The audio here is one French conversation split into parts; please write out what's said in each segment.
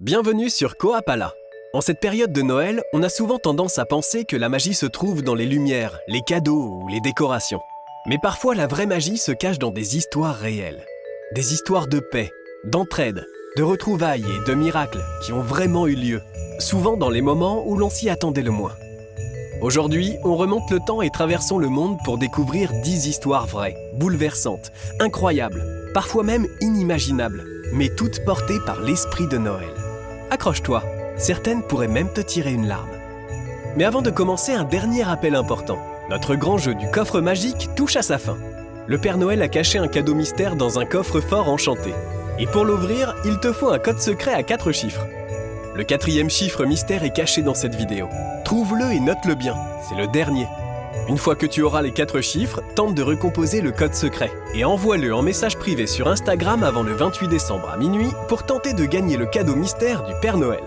Bienvenue sur Koapala. En cette période de Noël, on a souvent tendance à penser que la magie se trouve dans les lumières, les cadeaux ou les décorations. Mais parfois, la vraie magie se cache dans des histoires réelles. Des histoires de paix, d'entraide, de retrouvailles et de miracles qui ont vraiment eu lieu, souvent dans les moments où l'on s'y attendait le moins. Aujourd'hui, on remonte le temps et traversons le monde pour découvrir 10 histoires vraies, bouleversantes, incroyables, parfois même inimaginables, mais toutes portées par l'esprit de Noël. Accroche-toi, certaines pourraient même te tirer une larme. Mais avant de commencer, un dernier rappel important. Notre grand jeu du coffre magique touche à sa fin. Le Père Noël a caché un cadeau mystère dans un coffre-fort enchanté. Et pour l'ouvrir, il te faut un code secret à 4 chiffres. Le 4e chiffre mystère est caché dans cette vidéo. Trouve-le et note-le bien, c'est le dernier. Une fois que tu auras les 4 chiffres, tente de recomposer le code secret et envoie-le en message privé sur Instagram avant le 28 décembre à minuit pour tenter de gagner le cadeau mystère du Père Noël.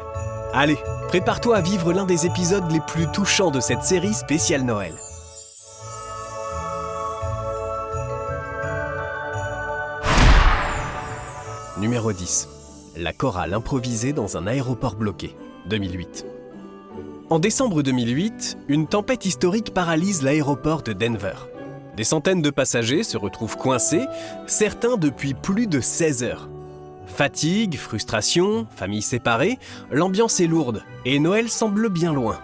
Allez, prépare-toi à vivre l'un des épisodes les plus touchants de cette série spéciale Noël. Numéro 10. La chorale improvisée dans un aéroport bloqué, 2008. En décembre 2008, une tempête historique paralyse l'aéroport de Denver. Des centaines de passagers se retrouvent coincés, certains depuis plus de 16 heures. Fatigue, frustration, familles séparées, l'ambiance est lourde et Noël semble bien loin.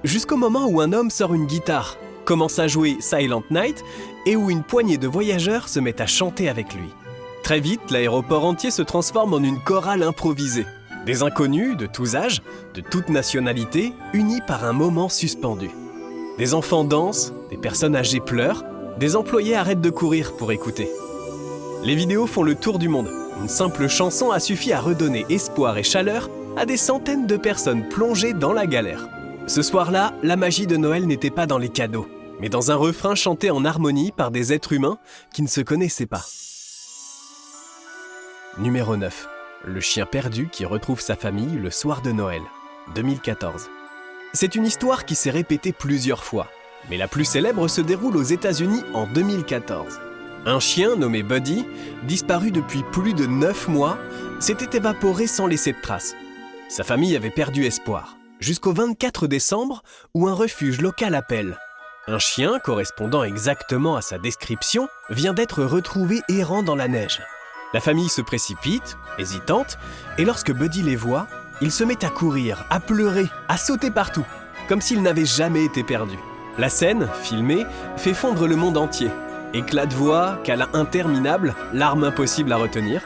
Jusqu'au moment où un homme sort une guitare, commence à jouer Silent Night et où une poignée de voyageurs se met à chanter avec lui. Très vite, l'aéroport entier se transforme en une chorale improvisée. Des inconnus de tous âges, de toutes nationalités, unis par un moment suspendu. Des enfants dansent, des personnes âgées pleurent, des employés arrêtent de courir pour écouter. Les vidéos font le tour du monde. Une simple chanson a suffi à redonner espoir et chaleur à des centaines de personnes plongées dans la galère. Ce soir-là, la magie de Noël n'était pas dans les cadeaux, mais dans un refrain chanté en harmonie par des êtres humains qui ne se connaissaient pas. Numéro 9. Le chien perdu qui retrouve sa famille le soir de Noël, 2014. C'est une histoire qui s'est répétée plusieurs fois, mais la plus célèbre se déroule aux États-Unis en 2014. Un chien nommé Buddy, disparu depuis plus de 9 mois, s'était évaporé sans laisser de traces. Sa famille avait perdu espoir, jusqu'au 24 décembre où un refuge local appelle. Un chien correspondant exactement à sa description vient d'être retrouvé errant dans la neige. La famille se précipite, hésitante, et lorsque Buddy les voit, il se met à courir, à pleurer, à sauter partout, comme s'il n'avait jamais été perdu. La scène, filmée, fait fondre le monde entier. Éclats de voix, câlins interminables, larmes impossibles à retenir.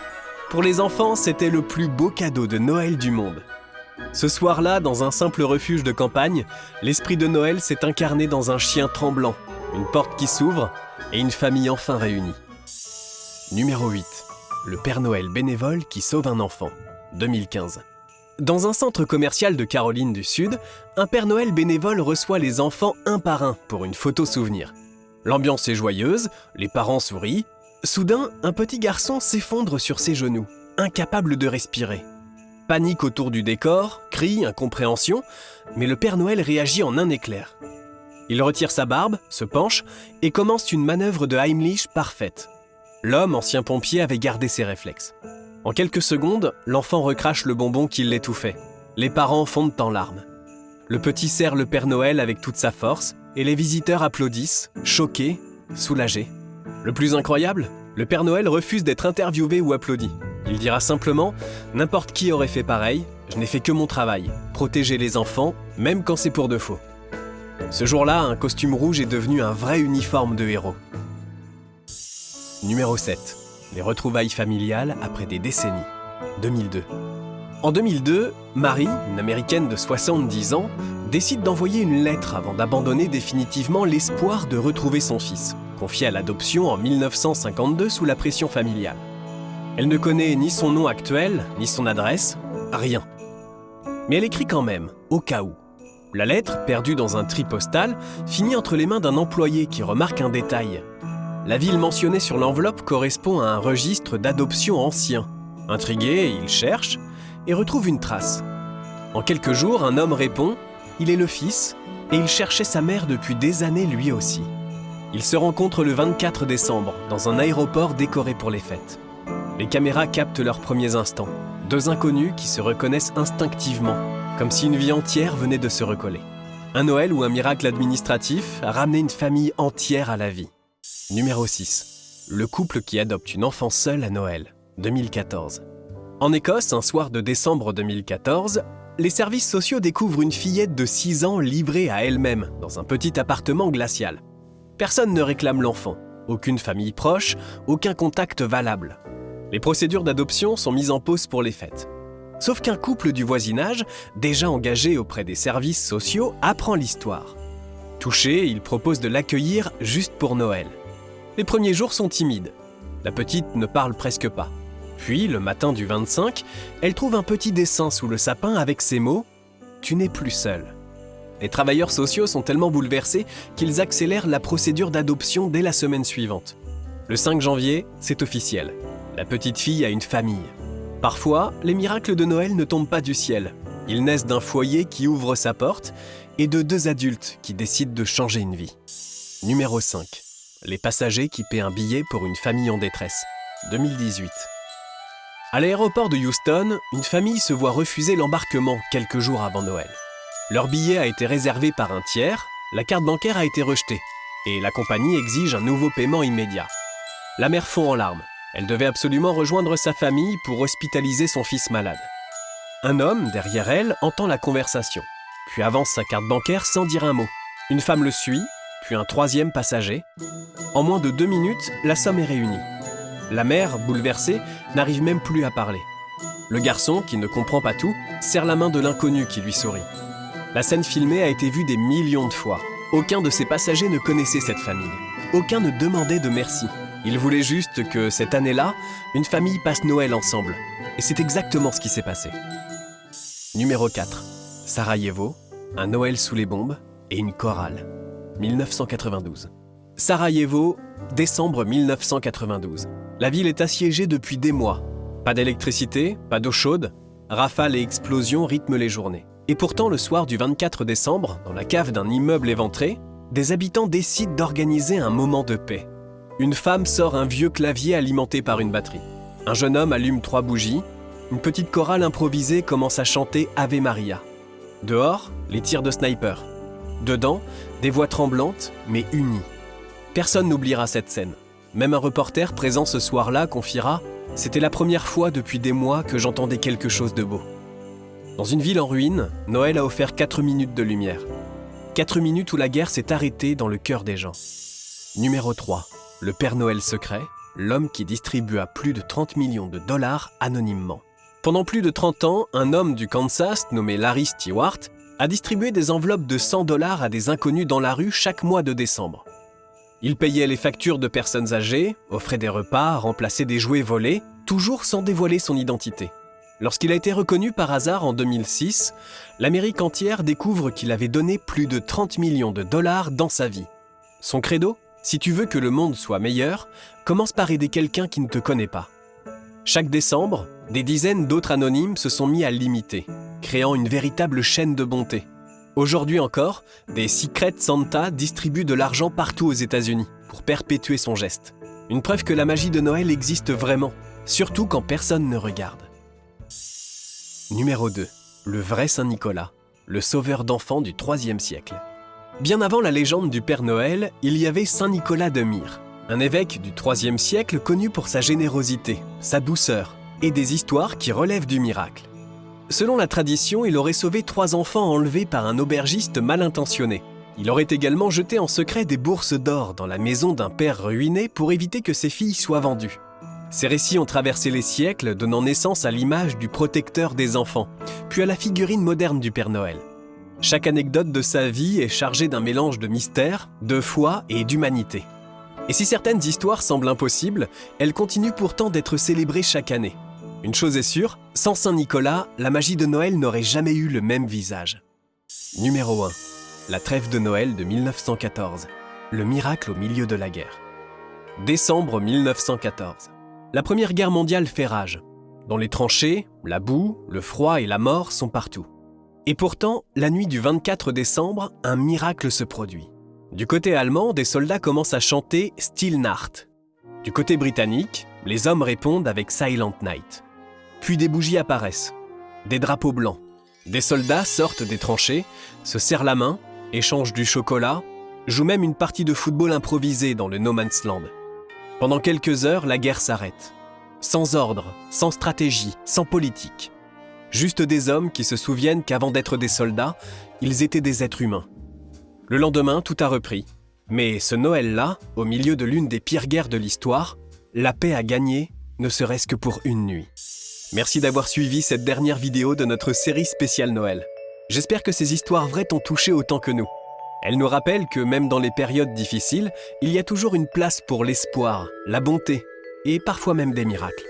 Pour les enfants, c'était le plus beau cadeau de Noël du monde. Ce soir-là, dans un simple refuge de campagne, l'esprit de Noël s'est incarné dans un chien tremblant, une porte qui s'ouvre et une famille enfin réunie. Numéro 8. Le Père Noël bénévole qui sauve un enfant, 2015. Dans un centre commercial de Caroline du Sud, un Père Noël bénévole reçoit les enfants un par un pour une photo souvenir. L'ambiance est joyeuse, les parents sourient. Soudain, un petit garçon s'effondre sur ses genoux, incapable de respirer. Panique autour du décor, cris, incompréhension, mais le Père Noël réagit en un éclair. Il retire sa barbe, se penche et commence une manœuvre de Heimlich parfaite. L'homme, ancien pompier, avait gardé ses réflexes. En quelques secondes, l'enfant recrache le bonbon qui l'étouffait. Les parents fondent en larmes. Le petit serre le Père Noël avec toute sa force et les visiteurs applaudissent, choqués, soulagés. Le plus incroyable, le Père Noël refuse d'être interviewé ou applaudi. Il dira simplement « N'importe qui aurait fait pareil, je n'ai fait que mon travail, protéger les enfants, même quand c'est pour de faux. » Ce jour-là, un costume rouge est devenu un vrai uniforme de héros. Numéro 7. Les retrouvailles familiales après des décennies, 2002. En 2002, Marie, une Américaine de 70 ans, décide d'envoyer une lettre avant d'abandonner définitivement l'espoir de retrouver son fils, confié à l'adoption en 1952 sous la pression familiale. Elle ne connaît ni son nom actuel, ni son adresse, rien. Mais elle écrit quand même, au cas où. La lettre, perdue dans un tri postal, finit entre les mains d'un employé qui remarque un détail. La ville mentionnée sur l'enveloppe correspond à un registre d'adoption ancien. Intrigué, il cherche et retrouve une trace. En quelques jours, un homme répond « Il est le fils et il cherchait sa mère depuis des années lui aussi. » Ils se rencontrent le 24 décembre dans un aéroport décoré pour les fêtes. Les caméras captent leurs premiers instants. Deux inconnus qui se reconnaissent instinctivement, comme si une vie entière venait de se recoller. Un Noël ou un miracle administratif a ramené une famille entière à la vie. Numéro 6. Le couple qui adopte une enfant seule à Noël, 2014. En Écosse, un soir de décembre 2014, les services sociaux découvrent une fillette de 6 ans livrée à elle-même dans un petit appartement glacial. Personne ne réclame l'enfant, aucune famille proche, aucun contact valable. Les procédures d'adoption sont mises en pause pour les fêtes. Sauf qu'un couple du voisinage, déjà engagé auprès des services sociaux, apprend l'histoire. Touché, il propose de l'accueillir juste pour Noël. Les premiers jours sont timides. La petite ne parle presque pas. Puis, le matin du 25, elle trouve un petit dessin sous le sapin avec ces mots « Tu n'es plus seule ». Les travailleurs sociaux sont tellement bouleversés qu'ils accélèrent la procédure d'adoption dès la semaine suivante. Le 5 janvier, c'est officiel. La petite fille a une famille. Parfois, les miracles de Noël ne tombent pas du ciel. Ils naissent d'un foyer qui ouvre sa porte et de deux adultes qui décident de changer une vie. Numéro 5. Les passagers qui paient un billet pour une famille en détresse. 2018. À l'aéroport de Houston, une famille se voit refuser l'embarquement quelques jours avant Noël. Leur billet a été réservé par un tiers, la carte bancaire a été rejetée et la compagnie exige un nouveau paiement immédiat. La mère fond en larmes. Elle devait absolument rejoindre sa famille pour hospitaliser son fils malade. Un homme, derrière elle, entend la conversation, puis avance sa carte bancaire sans dire un mot. Une femme le suit, puis un troisième passager. En moins de 2 minutes, la somme est réunie. La mère, bouleversée, n'arrive même plus à parler. Le garçon, qui ne comprend pas tout, serre la main de l'inconnu qui lui sourit. La scène filmée a été vue des millions de fois. Aucun de ces passagers ne connaissait cette famille. Aucun ne demandait de merci. Ils voulaient juste que, cette année-là, une famille passe Noël ensemble. Et c'est exactement ce qui s'est passé. Numéro 4. Sarajevo, un Noël sous les bombes et une chorale. 1992. Sarajevo, décembre 1992. La ville est assiégée depuis des mois. Pas d'électricité, pas d'eau chaude. Rafales et explosions rythment les journées. Et pourtant, le soir du 24 décembre, dans la cave d'un immeuble éventré, des habitants décident d'organiser un moment de paix. Une femme sort un vieux clavier alimenté par une batterie. Un jeune homme allume 3 bougies. Une petite chorale improvisée commence à chanter Ave Maria. Dehors, les tirs de sniper. Dedans, des voix tremblantes, mais unies. Personne n'oubliera cette scène. Même un reporter présent ce soir-là confiera « C'était la première fois depuis des mois que j'entendais quelque chose de beau ». Dans une ville en ruine, Noël a offert 4 minutes de lumière. 4 minutes où la guerre s'est arrêtée dans le cœur des gens. Numéro 3. Le Père Noël secret, l'homme qui distribua plus de 30 millions de dollars anonymement. Pendant plus de 30 ans, un homme du Kansas nommé Larry Stewart a distribué des enveloppes de 100 $ à des inconnus dans la rue chaque mois de décembre. Il payait les factures de personnes âgées, offrait des repas, remplaçait des jouets volés, toujours sans dévoiler son identité. Lorsqu'il a été reconnu par hasard en 2006, l'Amérique entière découvre qu'il avait donné plus de 30 millions de dollars dans sa vie. Son credo ? Si tu veux que le monde soit meilleur, commence par aider quelqu'un qui ne te connaît pas. Chaque décembre, des dizaines d'autres anonymes se sont mis à l'imiter, créant une véritable chaîne de bonté. Aujourd'hui encore, des Secret Santa distribuent de l'argent partout aux États-Unis pour perpétuer son geste. Une preuve que la magie de Noël existe vraiment, surtout quand personne ne regarde. Numéro 2. Le vrai Saint-Nicolas, le sauveur d'enfants du IIIe siècle. Bien avant la légende du Père Noël, il y avait Saint Nicolas de Myre, un évêque du IIIe siècle connu pour sa générosité, sa douceur et des histoires qui relèvent du miracle. Selon la tradition, il aurait sauvé 3 enfants enlevés par un aubergiste mal intentionné. Il aurait également jeté en secret des bourses d'or dans la maison d'un père ruiné pour éviter que ses filles soient vendues. Ces récits ont traversé les siècles, donnant naissance à l'image du protecteur des enfants, puis à la figurine moderne du Père Noël. Chaque anecdote de sa vie est chargée d'un mélange de mystère, de foi et d'humanité. Et si certaines histoires semblent impossibles, elles continuent pourtant d'être célébrées chaque année. Une chose est sûre, sans Saint-Nicolas, la magie de Noël n'aurait jamais eu le même visage. Numéro 1. La trêve de Noël de 1914. Le miracle au milieu de la guerre. Décembre 1914. La Première Guerre mondiale fait rage. Dans les tranchées, la boue, le froid et la mort sont partout. Et pourtant, la nuit du 24 décembre, un miracle se produit. Du côté allemand, des soldats commencent à chanter « Stille Nacht ». Du côté britannique, les hommes répondent avec « Silent Night ». Puis des bougies apparaissent, des drapeaux blancs. Des soldats sortent des tranchées, se serrent la main, échangent du chocolat, jouent même une partie de football improvisée dans le No Man's Land. Pendant quelques heures, la guerre s'arrête. Sans ordre, sans stratégie, sans politique. Juste des hommes qui se souviennent qu'avant d'être des soldats, ils étaient des êtres humains. Le lendemain, tout a repris. Mais ce Noël-là, au milieu de l'une des pires guerres de l'histoire, la paix a gagné, ne serait-ce que pour une nuit. Merci d'avoir suivi cette dernière vidéo de notre série spéciale Noël. J'espère que ces histoires vraies t'ont touché autant que nous. Elles nous rappellent que même dans les périodes difficiles, il y a toujours une place pour l'espoir, la bonté et parfois même des miracles.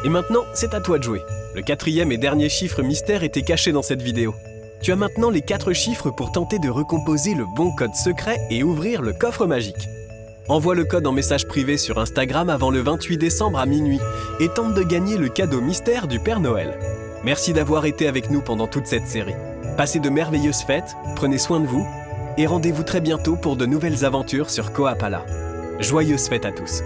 Et maintenant, c'est à toi de jouer. Le 4e et dernier chiffre mystère était caché dans cette vidéo. Tu as maintenant les 4 chiffres pour tenter de recomposer le bon code secret et ouvrir le coffre magique. Envoie le code en message privé sur Instagram avant le 28 décembre à minuit et tente de gagner le cadeau mystère du Père Noël. Merci d'avoir été avec nous pendant toute cette série. Passez de merveilleuses fêtes, prenez soin de vous et rendez-vous très bientôt pour de nouvelles aventures sur Koapala. Joyeuses fêtes à tous!